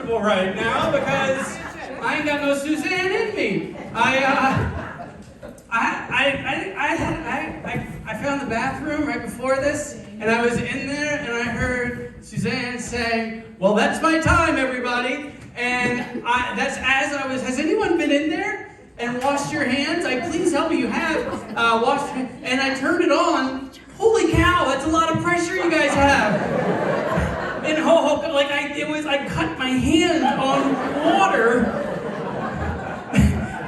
uncomfortable right now because I ain't got no Suzanne in me. I found the bathroom right before this, and I was in there, and I heard Suzanne say, "Well, that's my time, everybody." And that's as I was. Has anyone been in there and washed your hands? Please help me. You have washed. And I turned it on. Holy cow! That's a lot of pressure you guys have. And Ho-Ho-Kus, like I cut my hand on water.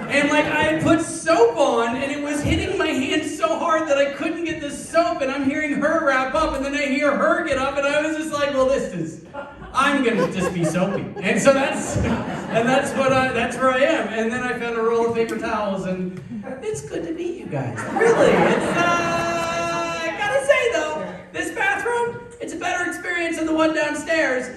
And like I had put soap on, and it was hitting my hand so hard that I couldn't get the soap, and I'm hearing her wrap up, and then I hear her get up, and I was just like, well, I'm gonna just be soapy. And so that's where I am. And then I found a roll of paper towels, and it's good to meet you guys. Really, I gotta say though, this bathroom, it's a better experience than the one downstairs.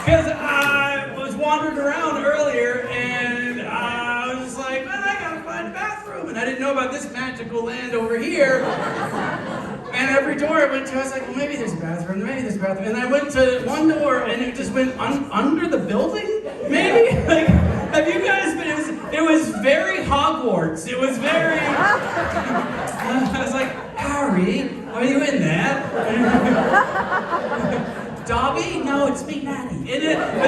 Because I was wandering around earlier, and I was just like, well, I gotta find a bathroom. And I didn't know about this magical land over here. And every door I went to, I was like, well, maybe there's a bathroom, maybe there's a bathroom. And I went to one door, and it just went under the building, maybe? Like, have you guys been, it was very Hogwarts. It was very, I was like, Harry, are you in there? Dobby? No, it's me, Natty. And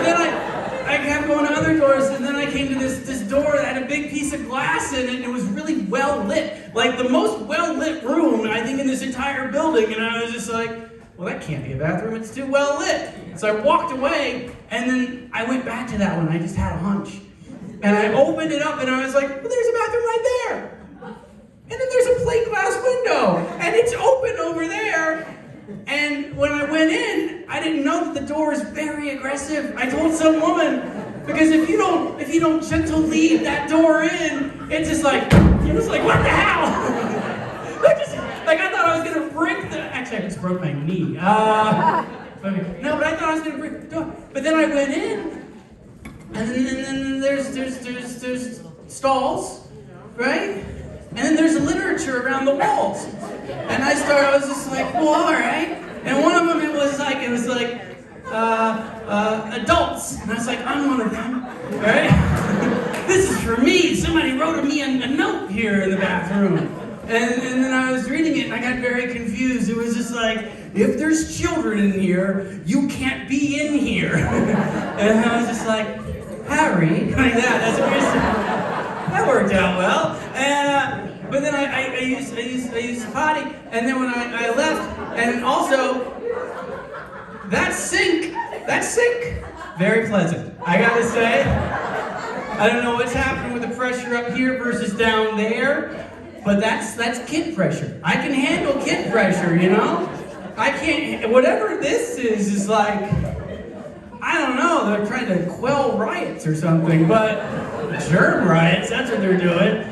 then I kept going to other doors, and then I came to this door that had a big piece of glass in it, and it was really well lit. Like the most well lit room, I think, in this entire building. And I was just like, well, that can't be a bathroom, it's too well lit. So I walked away, and then I went back to that one. I just had a hunch. And I opened it up, and I was like, well, there's a bathroom right there. And then there's a plate glass window, and it's open over there. And when I went in, I didn't know that the door is very aggressive. I told some woman, because if you don't gentle lead that door in, it's just like, you're just like, what the hell? I thought I was gonna break actually I just broke my knee. No, but I thought I was gonna break the door. But then I went in, and then there's stalls, right? And then there's literature around the walls. And I was just like, well, all right. And one of them, it was like adults. And I was like, I'm one of them, right? This is for me. Somebody wrote me a note here in the bathroom. And then I was reading it, and I got very confused. It was just like, if there's children in here, you can't be in here. And I was just like, Harry, like that. That's what you're saying. That worked out well. But then I used the potty, and then when I left, and also that sink, very pleasant. I gotta say, I don't know what's happening with the pressure up here versus down there, but that's kid pressure. I can handle kid pressure, you know. I can't. Whatever this is like, I don't know. They're trying to quell riots or something, but germ riots. That's what they're doing.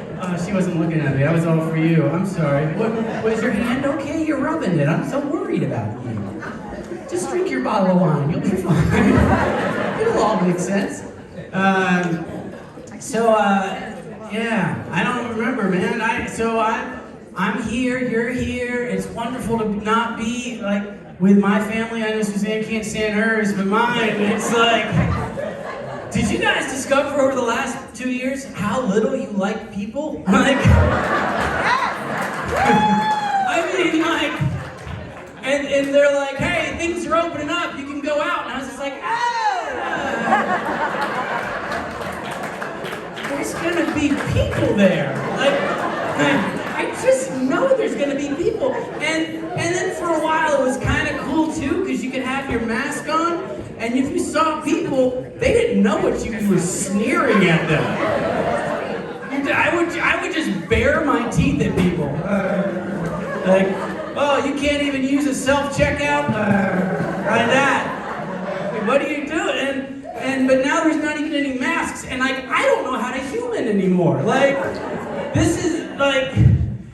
She wasn't looking at me. That was all for you. I'm sorry. Was your hand okay? You're rubbing it. I'm so worried about you. Just drink your bottle of wine. You'll be fine. It'll all make sense. Yeah. I don't remember, man. I'm here. You're here. It's wonderful to not be like with my family. I know Suzanne can't stand hers, but mine. It's like. Did you guys discover over the last 2 years how little you like people? Like, I mean, like, and they're like, hey, things are opening up, you can go out. And I was just like, there's gonna be people there. Like, I just know there's gonna be people. And then for a while it was kind of cool too, because you could have your mask on. And if you saw people, they didn't know what you were sneering at them. I would just bare my teeth at people. Like, oh, you can't even use a self-checkout? Like that. Like, what are you doing? But now there's not even any masks, and like, I don't know how to human anymore. Like, this is like,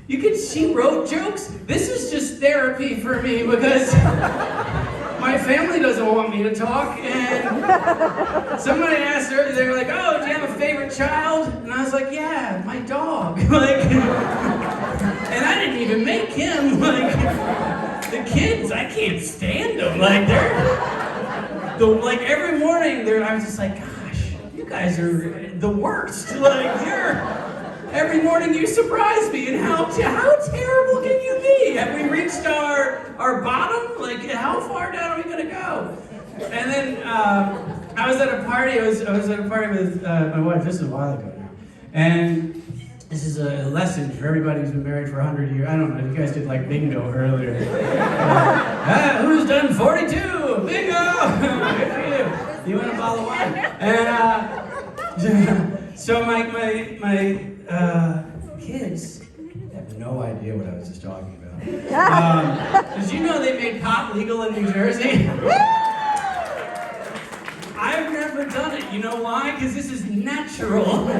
she wrote jokes. This is just therapy for me because my family doesn't want me to talk, and somebody asked her, they were like, oh, do you have a favorite child? And I was like, yeah, my dog. Like, and I didn't even make him. Like, the kids, I can't stand them. Like, like every morning there, I was just like, gosh, you guys are the worst. Like every morning you surprise me, and how terrible can you be? Have we reached our bottom? Like how far down are we gonna go? And then I was at a party. I was at a party with my wife. This is a while ago now, and this is a lesson for everybody who's been married for 100 years. I don't know. You guys did like bingo earlier. Who's done 42? Bingo! Good for you. You want a bottle of wine? And so my kids have no idea what I was just talking about. Did you know they made pot legal in New Jersey? I've never done it. You know why? Because this is natural.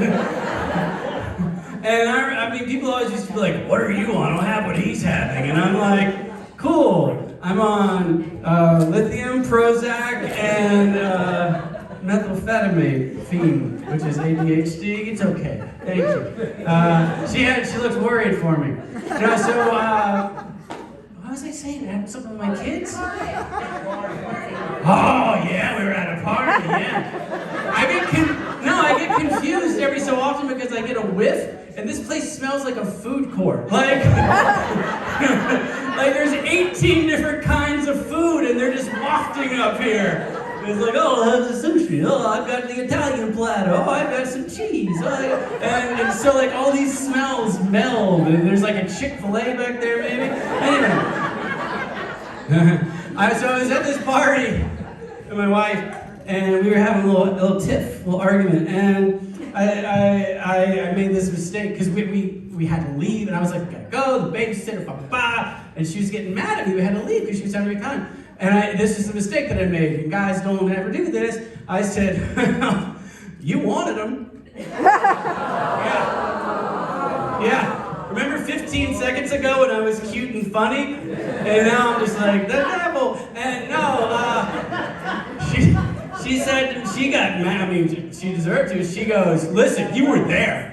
And I mean, people always used to be like, what are you on? I'll have what he's having. And I'm like, cool. I'm on lithium, Prozac, and methamphetamine fiend, which is ADHD. It's okay. Thank you. She looks worried for me. No, so, what was I saying? I had something with my kids? Oh, yeah, we were at a party, yeah. I get confused every so often because I get a whiff, and this place smells like a food court. Like, like there's 18 different kinds of food, and they're just wafting up here. It's like, oh, I'll have the sushi. Oh, I've got the Italian platter. Oh, I've got some cheese. And so, like, all these smells meld. And there's like a Chick-fil-A back there, maybe. Anyway. So I was at this party with my wife, and we were having a little tiff, a little argument. And I made this mistake, because we had to leave, and I was like, we gotta go, the babysitter, and she was getting mad at me. We had to leave, because she was having a good time. And this is the mistake that I made, and guys don't ever do this. I said, you wanted them. Yeah. Remember 15 seconds ago when I was cute and funny? And now I'm just like, the devil. And no, she said, she got mad. I mean, she deserved to. She goes, listen, you were there.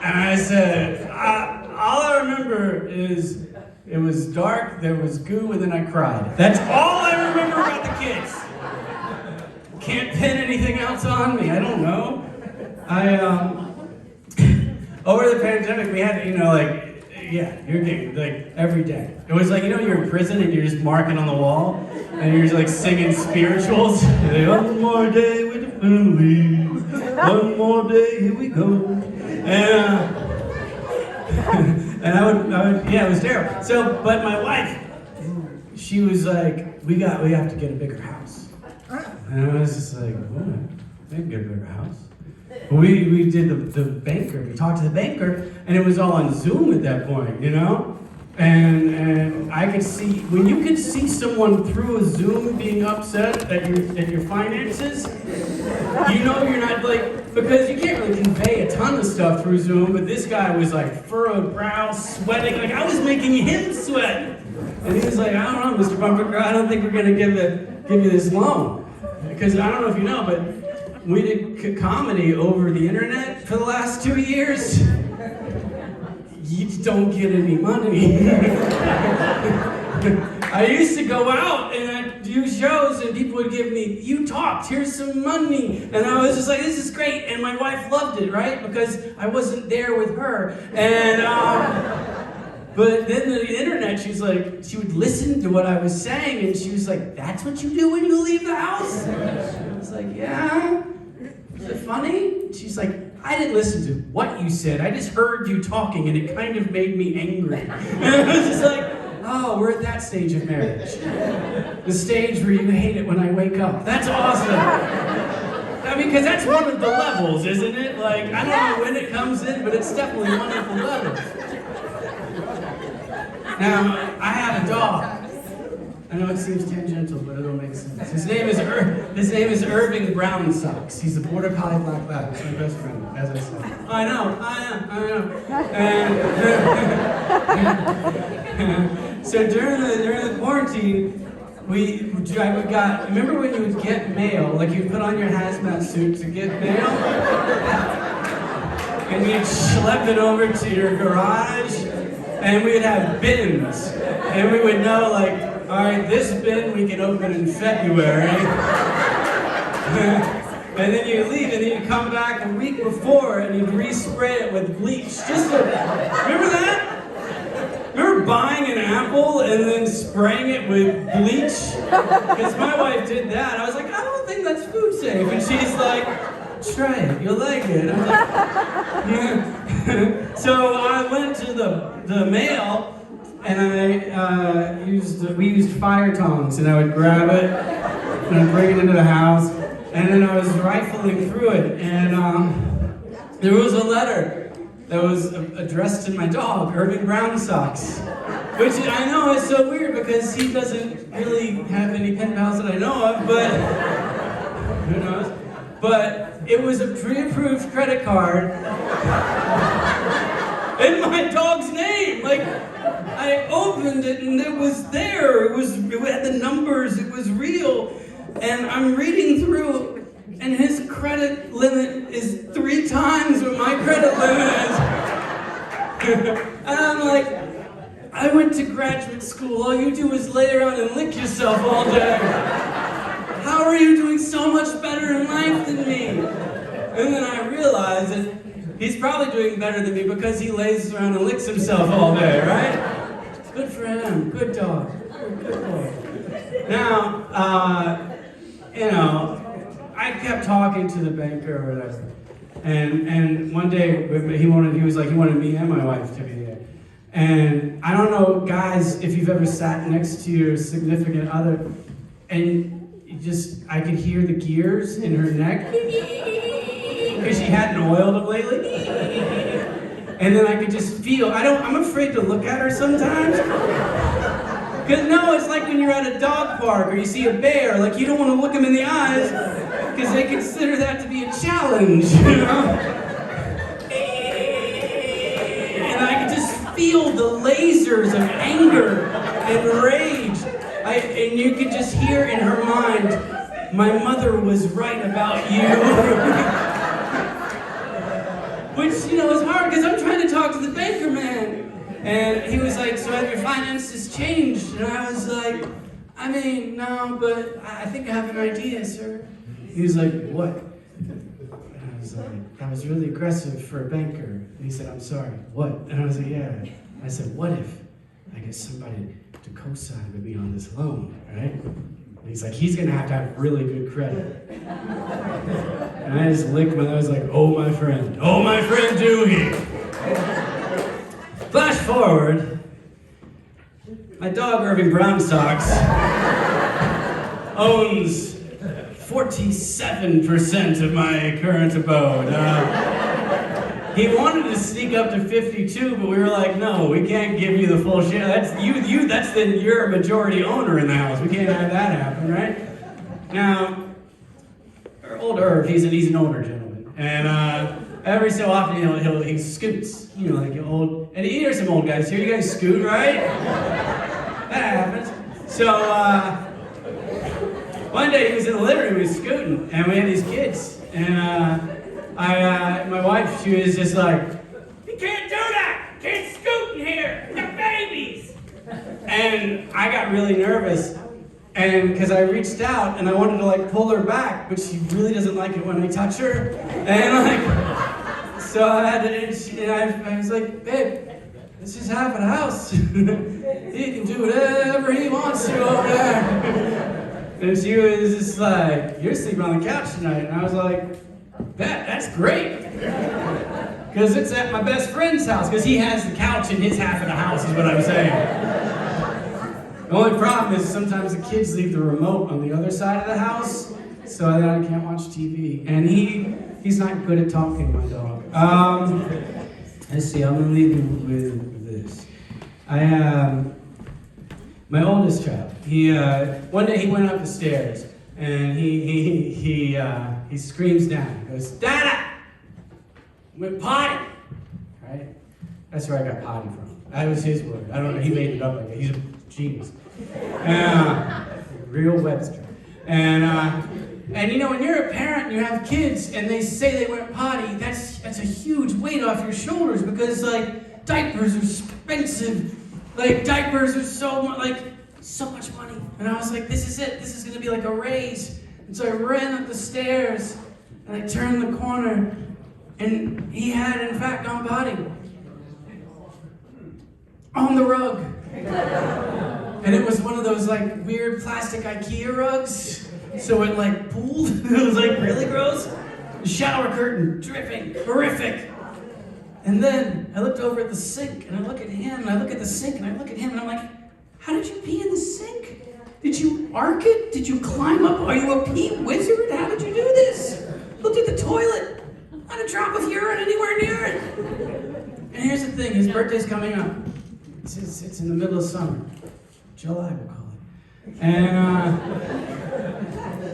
And I said, all I remember is, it was dark, there was goo, and then I cried. That's all I remember about the kids. Can't pin anything else on me, I don't know. Over the pandemic, we had, you're getting, like, every day. It was like, you're in prison and you're just marking on the wall, and you're just, like, singing spirituals. Like, one more day with the family, one more day, here we go. And I would, it was terrible. So, but my wife, she was like, we have to get a bigger house. And I was just like, what? We can get a bigger house. But we did the banker, we talked to the banker, and it was all on Zoom at that point, And I could see, when you could see someone through a Zoom being upset at your finances, you're not like, because you can't really convey a ton of stuff through Zoom, but this guy was like furrowed brow, sweating, like I was making him sweat. And he was like, I don't know, Mr. Bumpercar, I don't think we're gonna give you this loan. Because I don't know if you know, but we did comedy over the internet for the last 2 years. You don't get any money. I used to go out and I'd do shows and people would give me, you talked, here's some money. And I was just like, this is great. And my wife loved it, right? Because I wasn't there with her. And, but then the internet, she would listen to what I was saying and she was like, that's what you do when you leave the house? I was like, yeah. Is it funny? She's like, I didn't listen to what you said. I just heard you talking and it kind of made me angry. And I was just like, oh, we're at that stage of marriage. The stage where you hate it when I wake up. That's awesome. I mean, because that's one of the levels, isn't it? Like, I don't know when it comes in, but it's definitely one of the levels. Now, I have a dog. I know it seems tangential, but it'll make sense. His name is Irving Brown Socks. He's a border collie black lab. He's my best friend, as I said. I know. And so during the quarantine, remember when you would get mail, like you'd put on your hazmat suit to get mail? And you'd schlep it over to your garage, and we'd have bins. And we would know, like, all right, this bin we can open in February. And then you leave, and then you come back a week before, and you respray it with bleach. Remember that? Remember buying an apple and then spraying it with bleach? Because my wife did that. I was like, I don't think that's food safe. And she's like, try it, you'll like it. I'm like, yeah. So I went to the mail, and we used fire tongs, and I would grab it, and I'd bring it into the house, and then I was rifling through it, and there was a letter that was addressed to my dog, Irving Brown Socks, which I know is so weird because he doesn't really have any pen pals that I know of, but who knows? But it was a pre-approved credit card in my dog's name. Like, I opened it and it was there. It had the numbers. It was real. And I'm reading through, and his credit limit is 3 times what my credit limit is. And I'm like, I went to graduate school. All you do is lay around and lick yourself all day. How are you doing so much better in life than me? And then I realized that he's probably doing better than me because he lays around and licks himself all day, right? Good for him. Good dog. Good boy. Now, I kept talking to the banker or whatever. And one day he wanted me and my wife to be there. And I don't know, guys, if you've ever sat next to your significant other and I could hear the gears in her neck because she hadn't oiled them lately. And then I could just feel, I'm afraid to look at her sometimes. Because no, it's like when you're at a dog park or you see a bear, like you don't want to look them in the eyes because they consider that to be a challenge, you know? And I could just feel the lasers of anger and rage. And you could just hear in her mind, my mother was right about you. Which, is hard because I'm trying to talk to the banker man. And he was like, so have your finances changed? And I was like, no, but I think I have an idea, sir. He was like, what? And I was like, that was really aggressive for a banker. And he said, I'm sorry, what? And I was like, yeah. I said, what if I get somebody to co-sign with me on this loan, right? And he's like, he's gonna have to have really good credit. And I just licked my nose like, oh my friend Dewey. Flash forward, my dog Irving Brown Socks owns 47% of my current abode. He wanted to sneak up to 52, but we were like, no, we can't give you the full share. That's then you're a majority owner in the house. We can't have that happen, right? Now, old Irv, he's an older gentleman, and every so often, he scoots, like old. And you hear some old guys here. You guys scoot, right? That happens. So one day he was in the living room, he was scooting, and we had these kids, and my wife, she was just like, you can't do that! You can't scoot in here! You got babies! And I got really nervous, and because I reached out and I wanted to pull her back, but she really doesn't like it when I touch her. And so I had to, and I was like, babe, this is half of the house. He can do whatever he wants to over there. And she was just like, you're sleeping on the couch tonight. And I was like, that's great. Because it's at my best friend's house, because he has the couch in his half of the house, is what I'm saying. The only problem is sometimes the kids leave the remote on the other side of the house, so then I can't watch TV. And he's not good at talking, my dog. Let's see, I'm gonna leave you with this. My oldest child, one day he went up the stairs, and he screams down. He goes, Dada! I went potty! Right? That's where I got potty from. That was his word. I don't know, he made it up like that. He's a genius. Real Webster. And when you're a parent and you have kids and they say they went potty, that's a huge weight off your shoulders because diapers are expensive. Diapers are so much money. And I was like, this is it. This is going to be like a race. And so I ran up the stairs, and I turned the corner, and he had, in fact, gone potty. On the rug. And it was one of those, like, weird plastic IKEA rugs. So it, like, pooled. It was, like, really gross. Shower curtain, dripping, horrific. And then I looked over at the sink, and I look at him, and I look at the sink, and I look at him, and I'm like, how did you pee in the sink? Did you arc it? Did you climb up? Are you a pee wizard? How did you do this? Looked at the toilet. Not a drop of urine anywhere near it. And here's the thing, his birthday's coming up. It's in the middle of summer. July, we'll call it. And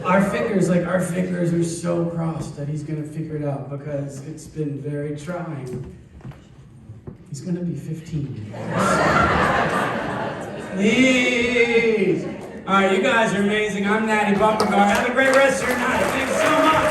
our fingers are so crossed that he's gonna figure it out because it's been very trying. He's gonna be 15. Please. All right, you guys are amazing. I'm Natty Bumpercar. Have a great rest of your night. Thanks so much.